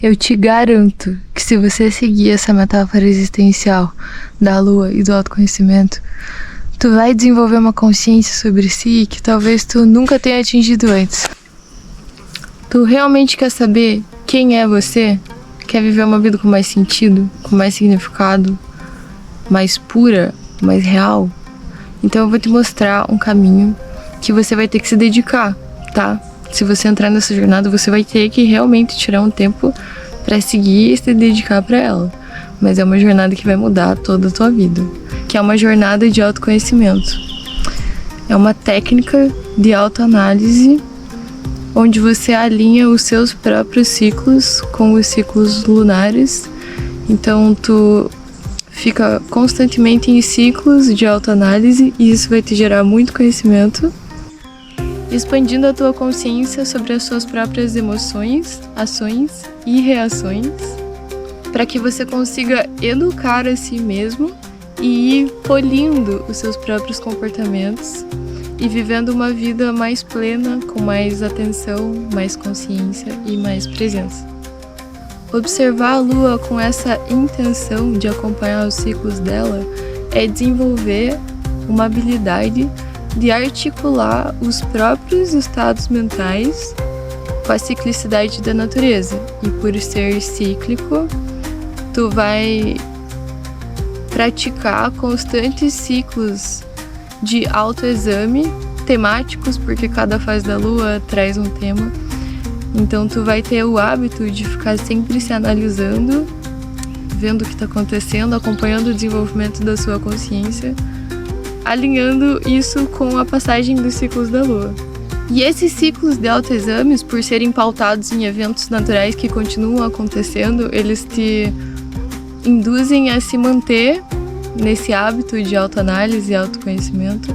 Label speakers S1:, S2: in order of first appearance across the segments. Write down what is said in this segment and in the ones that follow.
S1: Eu te garanto que se você seguir essa metáfora existencial da lua e do autoconhecimento, tu vai desenvolver uma consciência sobre si que talvez tu nunca tenha atingido antes. Tu realmente quer saber quem é você? Quer viver uma vida com mais sentido, com mais significado, mais pura, mais real? Então eu vou te mostrar um caminho que você vai ter que se dedicar, tá? Se você entrar nessa jornada, você vai ter que realmente tirar um tempo para seguir e se dedicar para ela. Mas é uma jornada que vai mudar toda a tua vida, que é uma jornada de autoconhecimento. É uma técnica de autoanálise onde você alinha os seus próprios ciclos com os ciclos lunares. Então tu fica constantemente em ciclos de autoanálise e isso vai te gerar muito conhecimento, expandindo a tua consciência sobre as suas próprias emoções, ações e reações, para que você consiga educar a si mesmo e ir polindo os seus próprios comportamentos e vivendo uma vida mais plena, com mais atenção, mais consciência e mais presença. Observar a Lua com essa intenção de acompanhar os ciclos dela é desenvolver uma habilidade de articular os próprios estados mentais com a ciclicidade da natureza. E por ser cíclico, tu vai praticar constantes ciclos de autoexame temáticos, porque cada fase da Lua traz um tema. Então tu vai ter o hábito de ficar sempre se analisando, vendo o que está acontecendo, acompanhando o desenvolvimento da sua consciência, alinhando isso com a passagem dos ciclos da Lua. E esses ciclos de autoexames, por serem pautados em eventos naturais que continuam acontecendo, eles te induzem a se manter nesse hábito de autoanálise e autoconhecimento.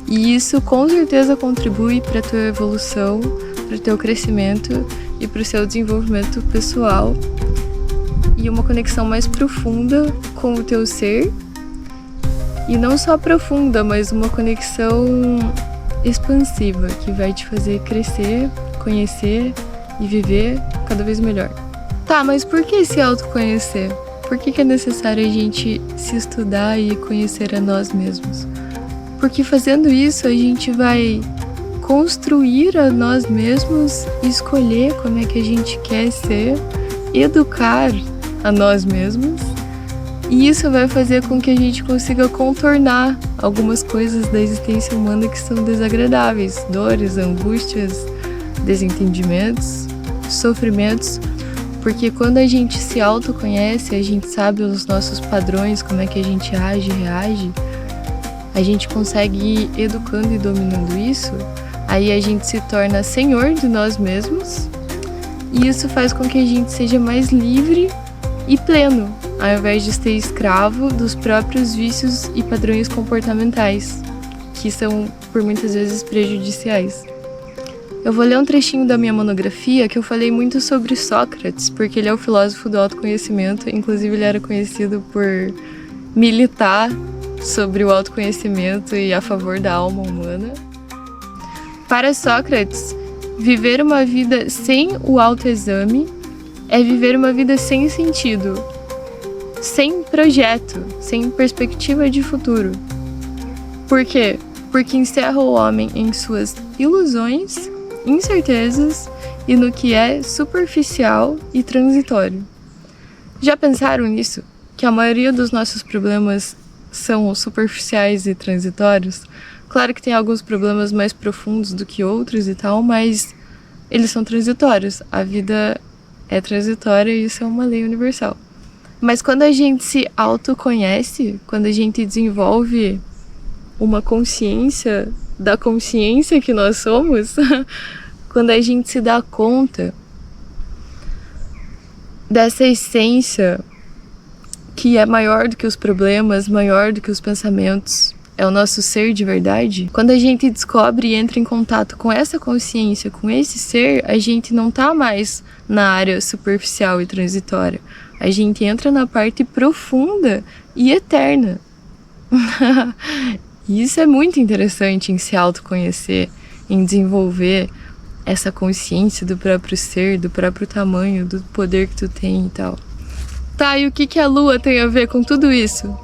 S1: E isso com certeza contribui para a tua evolução, para o teu crescimento e para o seu desenvolvimento pessoal e uma conexão mais profunda com o teu ser. E não só profunda, mas uma conexão expansiva que vai te fazer crescer, conhecer e viver cada vez melhor. Tá, mas por que se autoconhecer? Por que é necessário a gente se estudar e conhecer a nós mesmos? Porque fazendo isso a gente vai construir a nós mesmos, escolher como é que a gente quer ser, educar a nós mesmos. E isso vai fazer com que a gente consiga contornar algumas coisas da existência humana que são desagradáveis, dores, angústias, desentendimentos, sofrimentos, porque quando a gente se autoconhece, a gente sabe os nossos padrões, como é que a gente age e reage, a gente consegue ir educando e dominando isso, aí a gente se torna senhor de nós mesmos, e isso faz com que a gente seja mais livre e pleno, ao invés de ser escravo dos próprios vícios e padrões comportamentais, que são, por muitas vezes, prejudiciais. Eu vou ler um trechinho da minha monografia que eu falei muito sobre Sócrates, porque ele é o filósofo do autoconhecimento, inclusive ele era conhecido por militar sobre o autoconhecimento e a favor da alma humana. Para Sócrates, viver uma vida sem o autoexame é viver uma vida sem sentido, sem projeto, sem perspectiva de futuro. Por quê? Porque encerra o homem em suas ilusões, incertezas e no que é superficial e transitório. Já pensaram nisso? Que a maioria dos nossos problemas são superficiais e transitórios? Claro que tem alguns problemas mais profundos do que outros e tal, mas eles são transitórios. A vida é transitória e isso é uma lei universal. Mas quando a gente se autoconhece, quando a gente desenvolve uma consciência da consciência que nós somos, quando a gente se dá conta dessa essência que é maior do que os problemas, maior do que os pensamentos, é o nosso ser de verdade. Quando a gente descobre e entra em contato com essa consciência, com esse ser, a gente não tá mais na área superficial e transitória. A gente entra na parte profunda e eterna. E isso é muito interessante em se autoconhecer, em desenvolver essa consciência do próprio ser, do próprio tamanho, do poder que tu tem e tal. Tá, e o que a lua tem a ver com tudo isso?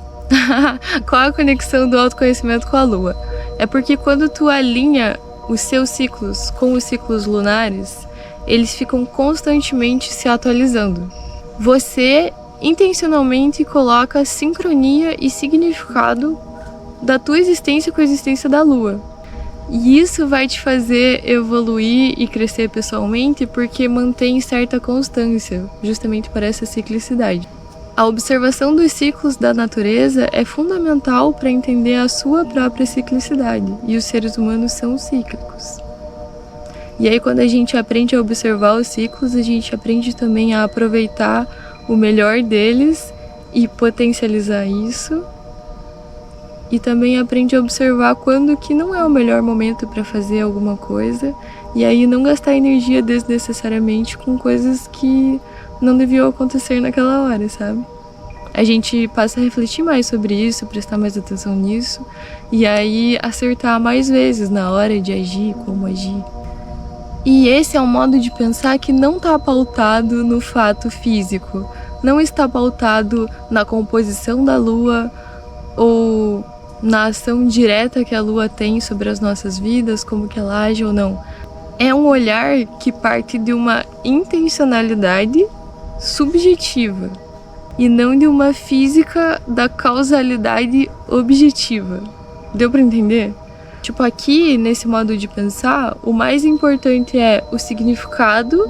S1: Qual a conexão do autoconhecimento com a lua? É porque quando tu alinha os seus ciclos com os ciclos lunares, eles ficam constantemente se atualizando. Você intencionalmente coloca sincronia e significado da tua existência com a existência da lua. E isso vai te fazer evoluir e crescer pessoalmente porque mantém certa constância, justamente para essa ciclicidade. A observação dos ciclos da natureza é fundamental para entender a sua própria ciclicidade, e os seres humanos são cíclicos. E aí, quando a gente aprende a observar os ciclos, a gente aprende também a aproveitar o melhor deles e potencializar isso. E também aprende a observar quando que não é o melhor momento para fazer alguma coisa. E aí não gastar energia desnecessariamente com coisas que não deviam acontecer naquela hora, sabe? A gente passa a refletir mais sobre isso, prestar mais atenção nisso. E aí acertar mais vezes na hora de agir, como agir. E esse é um modo de pensar que não está pautado no fato físico. Não está pautado na composição da lua ou na ação direta que a lua tem sobre as nossas vidas, como que ela age ou não. É um olhar que parte de uma intencionalidade subjetiva e não de uma física da causalidade objetiva. Deu para entender? Tipo, aqui, nesse modo de pensar, o mais importante é o significado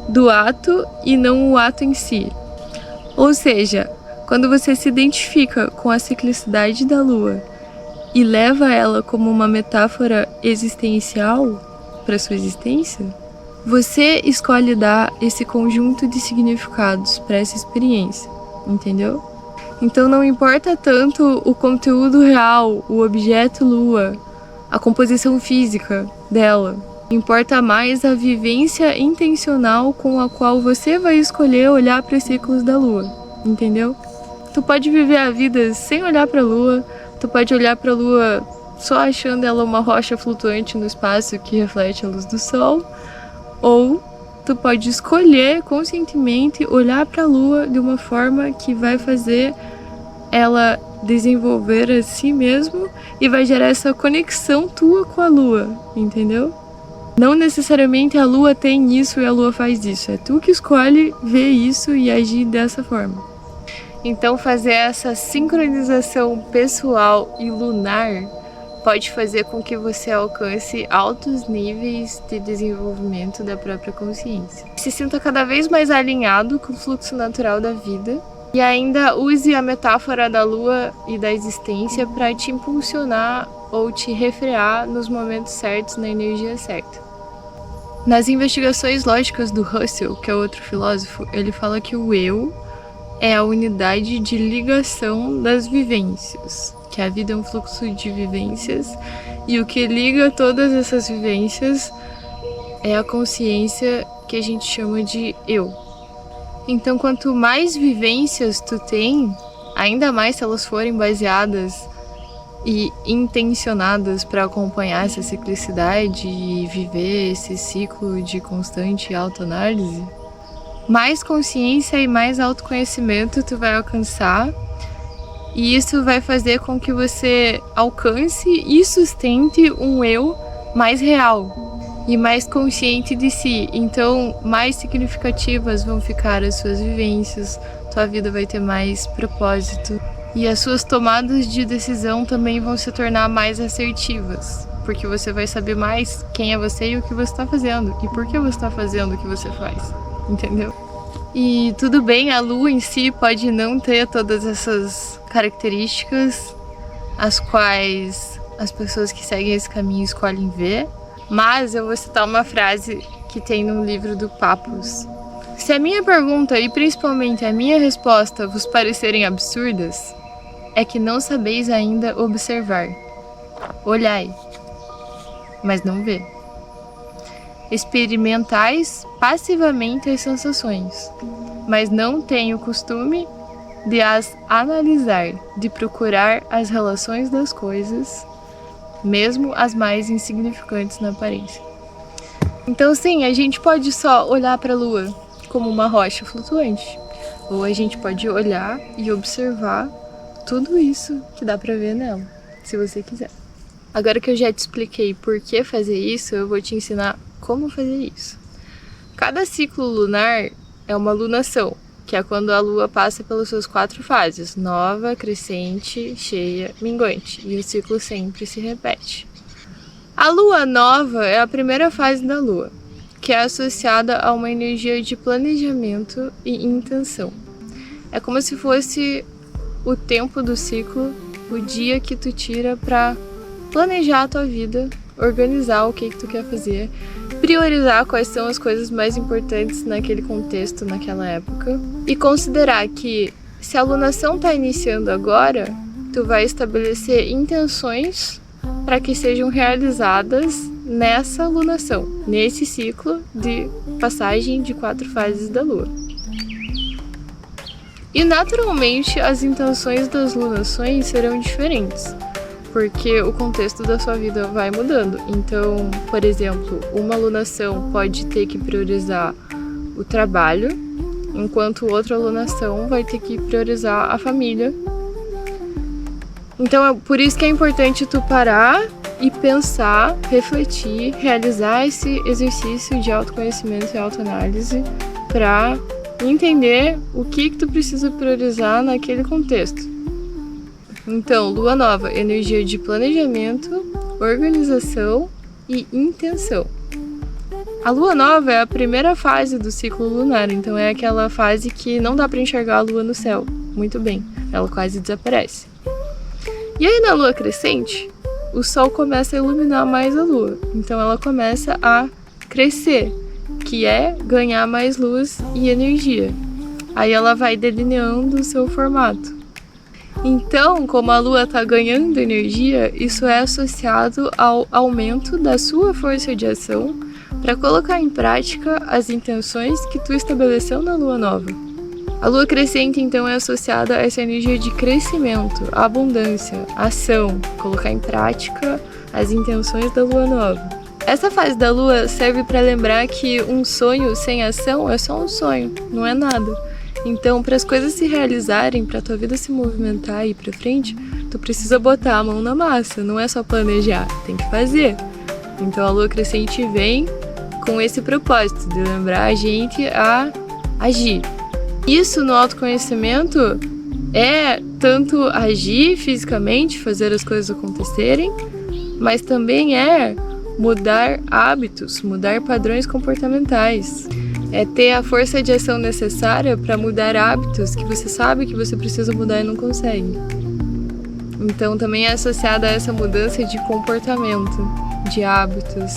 S1: do ato e não o ato em si. Ou seja, quando você se identifica com a ciclicidade da lua e leva ela como uma metáfora existencial para sua existência, você escolhe dar esse conjunto de significados para essa experiência, entendeu? Então não importa tanto o conteúdo real, o objeto lua, a composição física dela. Importa mais a vivência intencional com a qual você vai escolher olhar para os ciclos da lua, entendeu? Tu pode viver a vida sem olhar para a lua, tu pode olhar para a lua só achando ela uma rocha flutuante no espaço que reflete a luz do sol, ou tu pode escolher conscientemente olhar para a lua de uma forma que vai fazer ela desenvolver a si mesmo e vai gerar essa conexão tua com a lua, entendeu? Não necessariamente a lua tem isso e a lua faz isso, é tu que escolhe ver isso e agir dessa forma. Então fazer essa sincronização pessoal e lunar pode fazer com que você alcance altos níveis de desenvolvimento da própria consciência. Se sinta cada vez mais alinhado com o fluxo natural da vida e ainda use a metáfora da lua e da existência para te impulsionar ou te refrear nos momentos certos, na energia certa. Nas investigações lógicas do Russell, que é outro filósofo, ele fala que o eu é a unidade de ligação das vivências, que a vida é um fluxo de vivências e o que liga todas essas vivências é a consciência que a gente chama de eu. Então, quanto mais vivências tu tem, ainda mais se elas forem baseadas e intencionadas para acompanhar essa ciclicidade e viver esse ciclo de constante autoanálise, mais consciência e mais autoconhecimento tu vai alcançar, e isso vai fazer com que você alcance e sustente um eu mais real e mais consciente de si. Então, mais significativas vão ficar as suas vivências, tua vida vai ter mais propósito e as suas tomadas de decisão também vão se tornar mais assertivas, porque você vai saber mais quem é você e o que você está fazendo e por que você está fazendo o que você faz. Entendeu? E tudo bem, a lua em si pode não ter todas essas características as quais as pessoas que seguem esse caminho escolhem ver, mas eu vou citar uma frase que tem num livro do Papus. Se a minha pergunta e principalmente a minha resposta vos parecerem absurdas, é que não sabeis ainda observar. Olhai, mas não vê. Experimentais passivamente as sensações, mas não tenho o costume de as analisar, de procurar as relações das coisas, mesmo as mais insignificantes na aparência. Então sim, a gente pode só olhar para a lua como uma rocha flutuante, ou a gente pode olhar e observar tudo isso que dá para ver nela, se você quiser. Agora que eu já te expliquei por que fazer isso, eu vou te ensinar como fazer isso. Cada ciclo lunar é uma lunação, que é quando a lua passa pelas suas 4 fases: nova, crescente, cheia, minguante, e o ciclo sempre se repete. A lua nova é a primeira fase da lua, que é associada a uma energia de planejamento e intenção. É como se fosse o tempo do ciclo, o dia que tu tira para planejar a tua vida, organizar o que tu quer fazer, priorizar quais são as coisas mais importantes naquele contexto, naquela época, e considerar que se a lunação está iniciando agora, tu vai estabelecer intenções para que sejam realizadas nessa lunação, nesse ciclo de passagem de 4 fases da lua. E naturalmente as intenções das lunações serão diferentes, porque o contexto da sua vida vai mudando. Então, por exemplo, uma lunação pode ter que priorizar o trabalho, enquanto outra lunação vai ter que priorizar a família. Então, é por isso que é importante tu parar e pensar, refletir, realizar esse exercício de autoconhecimento e autoanálise para entender o que tu precisa priorizar naquele contexto. Então, lua nova, energia de planejamento, organização e intenção. A lua nova é a primeira fase do ciclo lunar, então é aquela fase que não dá para enxergar a lua no céu muito bem, ela quase desaparece. E aí na lua crescente, o sol começa a iluminar mais a lua, então ela começa a crescer, que é ganhar mais luz e energia. Aí ela vai delineando o seu formato. Então, como a lua está ganhando energia, isso é associado ao aumento da sua força de ação para colocar em prática as intenções que tu estabeleceu na lua nova. A lua crescente, então, é associada a essa energia de crescimento, abundância, ação, colocar em prática as intenções da lua nova. Essa fase da lua serve para lembrar que um sonho sem ação é só um sonho, não é nada. Então, para as coisas se realizarem, para a tua vida se movimentar e ir para frente, tu precisa botar a mão na massa, não é só planejar, tem que fazer. Então, a lua crescente vem com esse propósito de lembrar a gente a agir. Isso no autoconhecimento é tanto agir fisicamente, fazer as coisas acontecerem, mas também é mudar hábitos, mudar padrões comportamentais. É ter a força de ação necessária para mudar hábitos que você sabe que você precisa mudar e não consegue. Então também é associada a essa mudança de comportamento, de hábitos,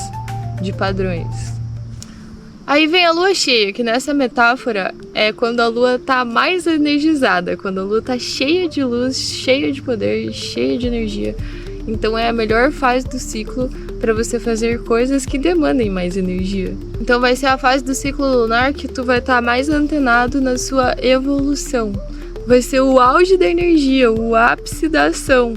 S1: de padrões. Aí vem a lua cheia, que nessa metáfora é quando a lua está mais energizada, quando a lua está cheia de luz, cheia de poder, cheia de energia. Então é a melhor fase do ciclo para você fazer coisas que demandem mais energia. Então vai ser a fase do ciclo lunar que tu vai estar mais antenado na sua evolução. Vai ser o auge da energia, o ápice da ação.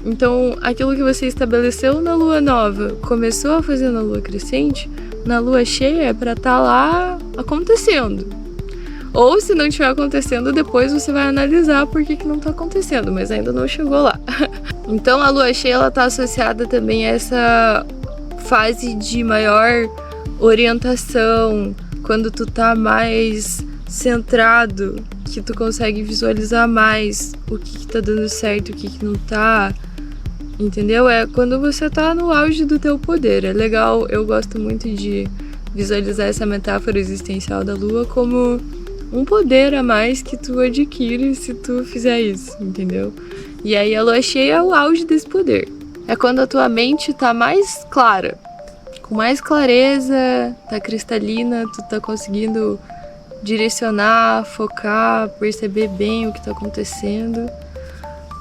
S1: Então aquilo que você estabeleceu na lua nova, começou a fazer na lua crescente, na lua cheia é para estar lá acontecendo. Ou se não estiver acontecendo, depois você vai analisar por que não está acontecendo, mas ainda não chegou lá. Então a lua cheia ela está associada também a essa fase de maior orientação, quando tu tá mais centrado, que tu consegue visualizar mais o que tá dando certo, o que não tá, entendeu? É quando você tá no auge do teu poder. É legal, eu gosto muito de visualizar essa metáfora existencial da lua como um poder a mais que tu adquire se tu fizer isso, entendeu? E aí a lua cheia é o auge desse poder. É quando a tua mente tá mais clara, com mais clareza, tá cristalina, tu tá conseguindo direcionar, focar, perceber bem o que tá acontecendo.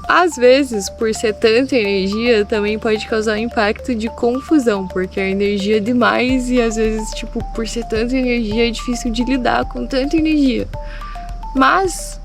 S1: Às vezes, por ser tanta energia, também pode causar um impacto de confusão, porque a energia é demais e às vezes, por ser tanta energia, é difícil de lidar com tanta energia. Mas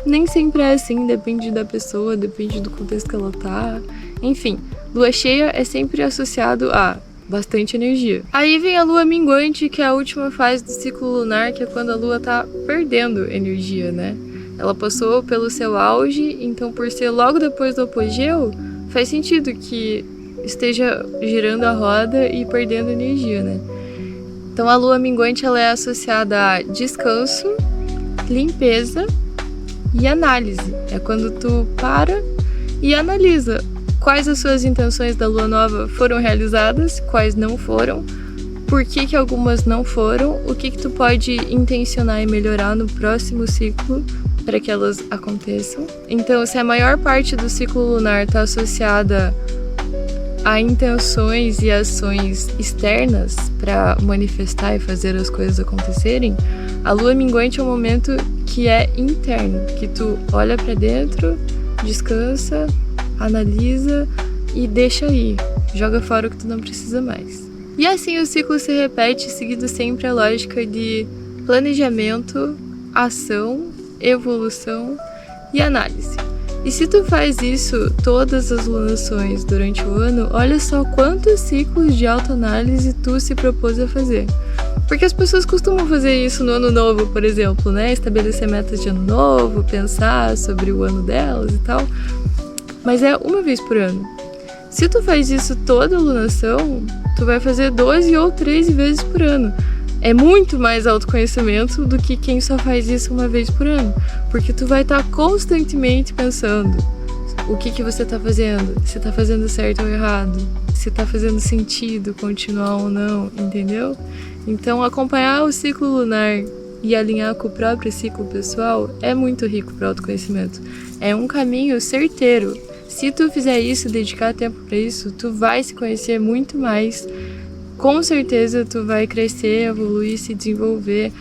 S1: nem sempre é assim, depende da pessoa, depende do contexto que ela tá. Enfim, lua cheia é sempre associado a bastante energia. Aí vem a lua minguante, que é a última fase do ciclo lunar, que é quando a lua tá perdendo energia, né? Ela passou pelo seu auge, então por ser logo depois do apogeu, faz sentido que esteja girando a roda e perdendo energia, né? Então a lua minguante ela é associada a descanso, limpeza e análise. É quando tu para e analisa quais as suas intenções da lua nova foram realizadas, quais não foram, por que algumas não foram, o que tu pode intencionar e melhorar no próximo ciclo para que elas aconteçam. Então, se a maior parte do ciclo lunar está associada a intenções e ações externas para manifestar e fazer as coisas acontecerem, a lua minguante é um momento que é interno, que tu olha para dentro, descansa, analisa e deixa aí, joga fora o que tu não precisa mais. E assim o ciclo se repete, seguindo sempre a lógica de planejamento, ação, evolução e análise. E se tu faz isso todas as lunações durante o ano, olha só quantos ciclos de autoanálise tu se propôs a fazer. Porque as pessoas costumam fazer isso no ano novo, por exemplo, né? Estabelecer metas de ano novo, pensar sobre o ano delas e tal. Mas é uma vez por ano. Se tu faz isso toda alunação, tu vai fazer 12 ou 13 vezes por ano. É muito mais autoconhecimento do que quem só faz isso uma vez por ano. Porque tu vai estar constantemente pensando o que você está fazendo, se está fazendo certo ou errado, se está fazendo sentido continuar ou não, entendeu? Então acompanhar o ciclo lunar e alinhar com o próprio ciclo pessoal é muito rico para o autoconhecimento. É um caminho certeiro. Se tu fizer isso, dedicar tempo para isso, tu vai se conhecer muito mais. Com certeza tu vai crescer, evoluir, se desenvolver,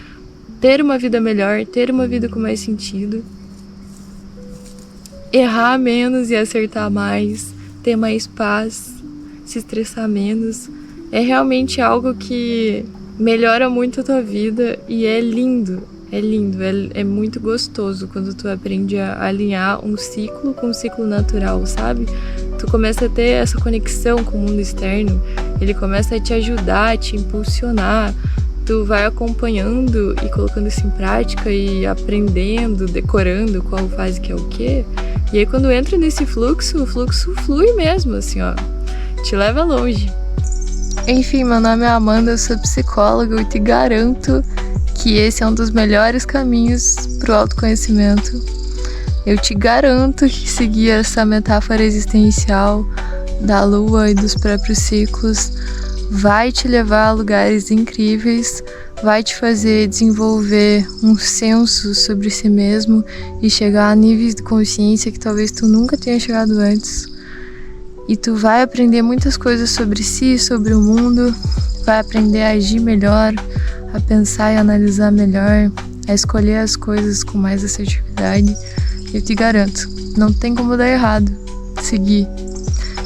S1: ter uma vida melhor, ter uma vida com mais sentido, errar menos e acertar mais, ter mais paz, se estressar menos. É realmente algo que melhora muito a tua vida e é lindo. É muito gostoso quando tu aprende a alinhar um ciclo com um ciclo natural, sabe? Tu começa a ter essa conexão com o mundo externo, ele começa a te ajudar, a te impulsionar, tu vai acompanhando e colocando isso em prática e aprendendo, decorando qual fase que é o quê. E aí quando entra nesse fluxo, o fluxo flui mesmo, assim, ó, te leva longe. Enfim, meu nome é Amanda, eu sou psicóloga e te garanto que esse é um dos melhores caminhos para o autoconhecimento. Eu te garanto que seguir essa metáfora existencial da lua e dos próprios ciclos vai te levar a lugares incríveis, vai te fazer desenvolver um senso sobre si mesmo e chegar a níveis de consciência que talvez tu nunca tenha chegado antes. E tu vai aprender muitas coisas sobre si, sobre o mundo, vai aprender a agir melhor, a pensar e analisar melhor, a escolher as coisas com mais assertividade. Eu te garanto, não tem como dar errado seguir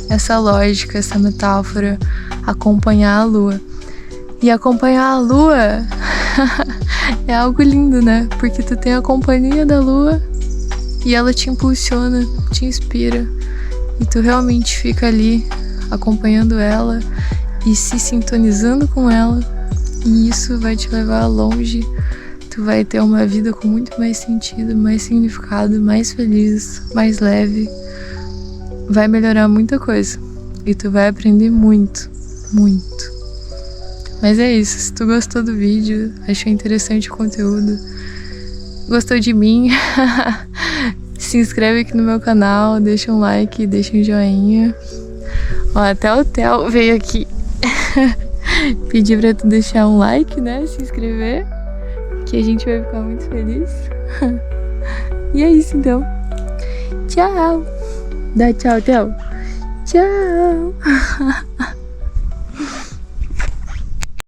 S1: essa lógica, essa metáfora, acompanhar a lua. E acompanhar a lua é algo lindo, né? Porque tu tem a companhia da lua e ela te impulsiona, te inspira. E tu realmente fica ali acompanhando ela e se sintonizando com ela. E isso vai te levar longe. Tu vai ter uma vida com muito mais sentido, mais significado, mais feliz, mais leve. Vai melhorar muita coisa. E tu vai aprender muito, muito. Mas é isso. Se tu gostou do vídeo, achou interessante o conteúdo, gostou de mim, se inscreve aqui no meu canal, deixa um like, deixa um joinha. Ó, até o Theo veio aqui pedir pra tu deixar um like, né? Se inscrever, que a gente vai ficar muito feliz. E é isso então. Tchau. Dá tchau, Theo. Tchau.